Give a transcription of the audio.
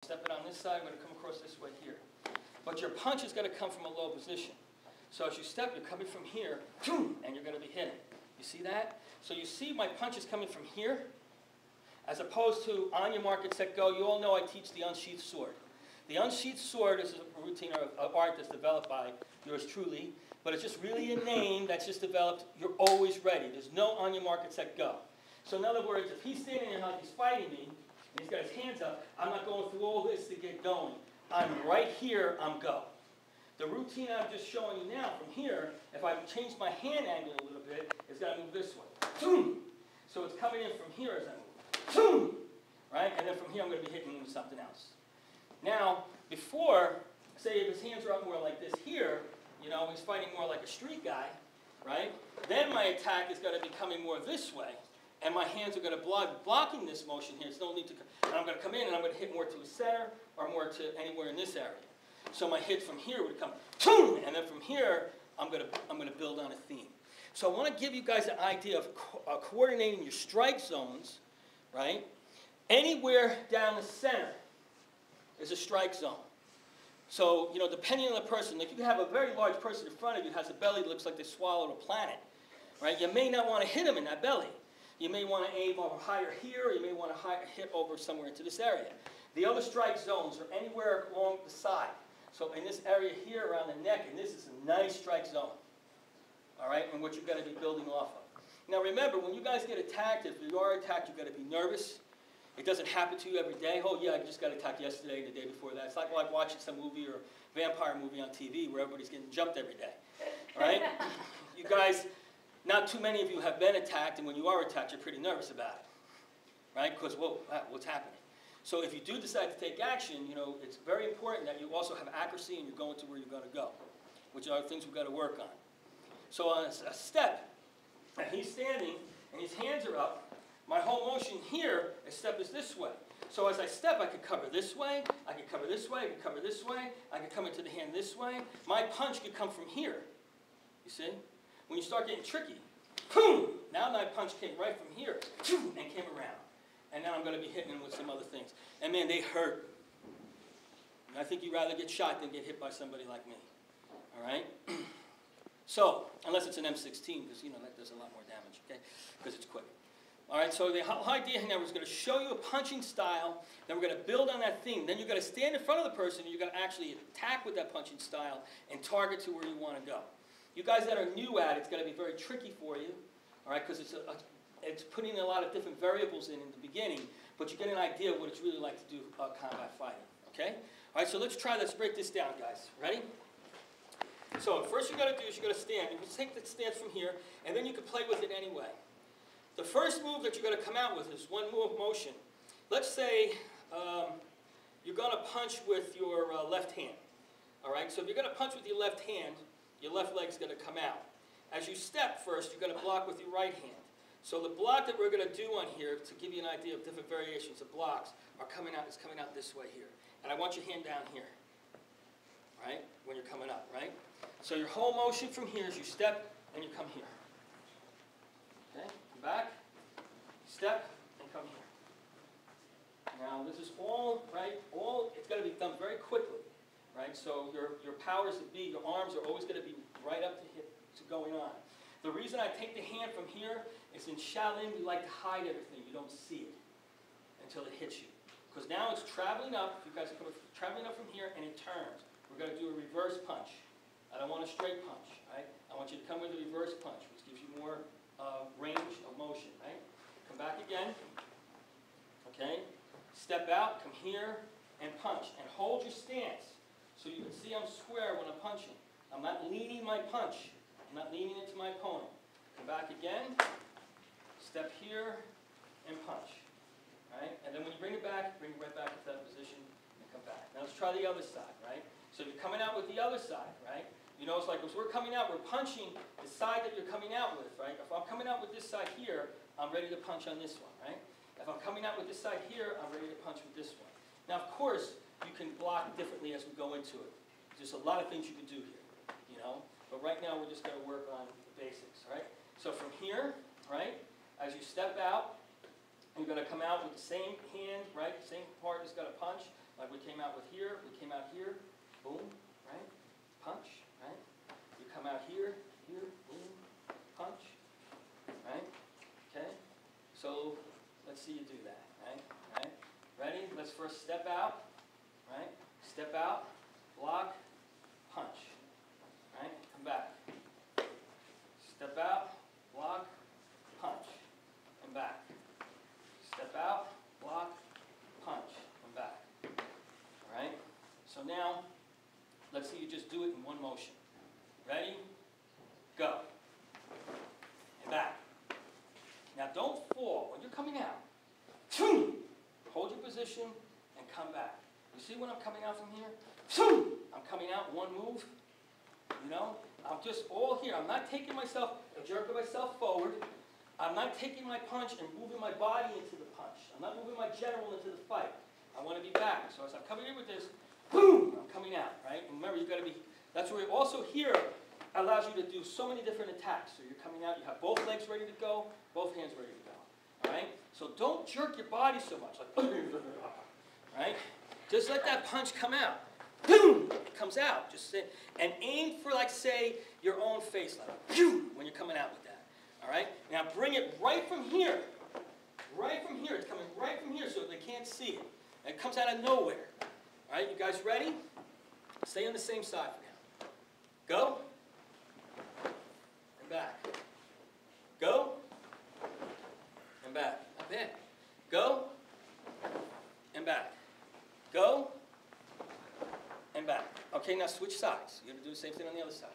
Step it on this side, I'm going to come across this way here. But your punch is going to come from a low position. So as you step, you're coming from here, and you're going to be hitting. You see that? So you see my punch is coming from here, as opposed to on your mark, get set, go. You all know I teach the unsheathed sword. The unsheathed sword is a routine or art that's developed by yours truly, but it's just really a name that's just developed. You're always ready. There's no on your mark, get set, go. So in other words, if he's standing there like he's fighting me, and he's got his hands up, I'm not going through all this to get going. I'm right here, I'm go. The routine I'm just showing you now from here, if I change my hand angle a little bit, it's got to move this way. So it's coming in from here as I move. Right? And then from here I'm going to be hitting him with something else. Now, before, say if his hands are up more like this here, you know, he's fighting more like a street guy, right? Then my attack is going to be coming more this way. And my hands are going to blocking this motion here. It's no need to, and I'm going to come in and I'm going to hit more to the center or more to anywhere in this area. So my hit from here would come, and then from here, I'm going to build on a theme. So I want to give you guys an idea of coordinating your strike zones, right? Anywhere down the center is a strike zone. So, you know, depending on the person, like you can have a very large person in front of you who has a belly that looks like they swallowed a planet, right? You may not want to hit them in that belly. You may want to aim over higher here, or you may want to hit over somewhere into this area. The other strike zones are anywhere along the side. So in this area here around the neck, and this is a nice strike zone, all right, and what you've got to be building off of. Now remember, when you guys get attacked, if you are attacked, you've got to be nervous. It doesn't happen to you every day. Oh yeah, I just got attacked yesterday and the day before that. It's like watching some movie or vampire movie on TV where everybody's getting jumped every day, all right? You guys, not too many of you have been attacked, and when you are attacked, you're pretty nervous about it, right? Because, whoa, what's happening? So if you do decide to take action, you know, it's very important that you also have accuracy and you're going to where you're going to go, which are things we've got to work on. So on a step, and he's standing, and his hands are up, my whole motion here, a step is this way. So as I step, I could cover this way, I could cover this way, I could cover this way, I could come into the hand this way. My punch could come from here, you see? When you start getting tricky, boom, now my punch came right from here, and came around. And now I'm going to be hitting them with some other things. And man, they hurt. And I think you'd rather get shot than get hit by somebody like me. All right? So, unless it's an M16, because, you know, that does a lot more damage, okay? Because it's quick. All right, so the whole idea now is going to show you a punching style, then we're going to build on that theme. Then you're going to stand in front of the person, and you're going to actually attack with that punching style and target to where you want to go. You guys that are new at it, it's going to be very tricky for you, all right, because it's putting a lot of different variables in the beginning, but you get an idea of what it's really like to do combat fighting, okay? All right, so let's break this down, guys. Ready? So first you got to do is you got to stand. You can take the stance from here, and then you can play with it anyway. The first move that you're going to come out with is one move motion. Let's say you're going to punch with your left hand, all right? So if you're going to punch with your left hand, your left leg's going to come out. As you step first, you're going to block with your right hand. So the block that we're going to do on here, to give you an idea of different variations of blocks, is coming out this way here. And I want your hand down here, right, when you're coming up, right? So your whole motion from here is you step and you come here. Okay, come back, step, and come here. Now this is all, right, it's got to be done very quickly, right? So your powers that be, your arms are always going to be right up to going on. The reason I take the hand from here is in Shaolin, we like to hide everything. You don't see it until it hits you. Because now it's traveling up. You guys are traveling up from here, and it turns. We're going to do a reverse punch. I don't want a straight punch, right? I want you to come with a reverse punch, which gives you more range of motion, right? Come back again, okay? Step out, come here, and punch. And hold your stance so you can see I'm square when I'm punching. I'm not leaning my punch. I'm not leaning into my opponent. Come back again, step here, and punch. Right? And then when you bring it right back into that position, and come back. Now let's try the other side, right? So you're coming out with the other side, right? You know, it's like as we're coming out, we're punching the side that you're coming out with, right? If I'm coming out with this side here, I'm ready to punch on this one, right? If I'm coming out with this side here, I'm ready to punch with this one. Now, of course, you can block differently as we go into it. There's a lot of things you can do here, you know? But right now, we're just going to work on the basics, right? So from here, right, as you step out, you're going to come out with the same hand, right? The same part that's got a punch, like we came out with here, we came out here, boom, right? Punch, right? You come out here, here, boom, punch, right? Okay? So let's see you do that, right? Right? Ready? Let's first step out, right? Step out, block, punch, right? Come back. Step out, block, punch, and back. Step out, block, punch, and back. All right? So now, let's see you just do it in one motion. Ready? Go. And back. Now don't fall. When you're coming out, hold your position and come back. You see when I'm coming out from here? I'm coming out one move. You know? I'm just all here. I'm not taking myself, jerking myself forward. I'm not taking my punch and moving my body into the punch. I'm not moving my general into the fight. I want to be back. So as I'm coming in with this, boom, I'm coming out, right? And remember, you've got to be, that's where also here allows you to do so many different attacks. So you're coming out, you have both legs ready to go, both hands ready to go, all right? So don't jerk your body so much, like, right? Just let that punch come out. Boom! It comes out. Just say, and aim for, like, say, your own face line. When you're coming out with that. All right? Now bring it right from here. Right from here. It's coming right from here so they can't see it. And it comes out of nowhere. All right? You guys ready? Stay on the same side for now. Go. And back. Go. And back. Not bad. Go. And back. Go. And back. Okay, now switch sides. You're going to do the same thing on the other side.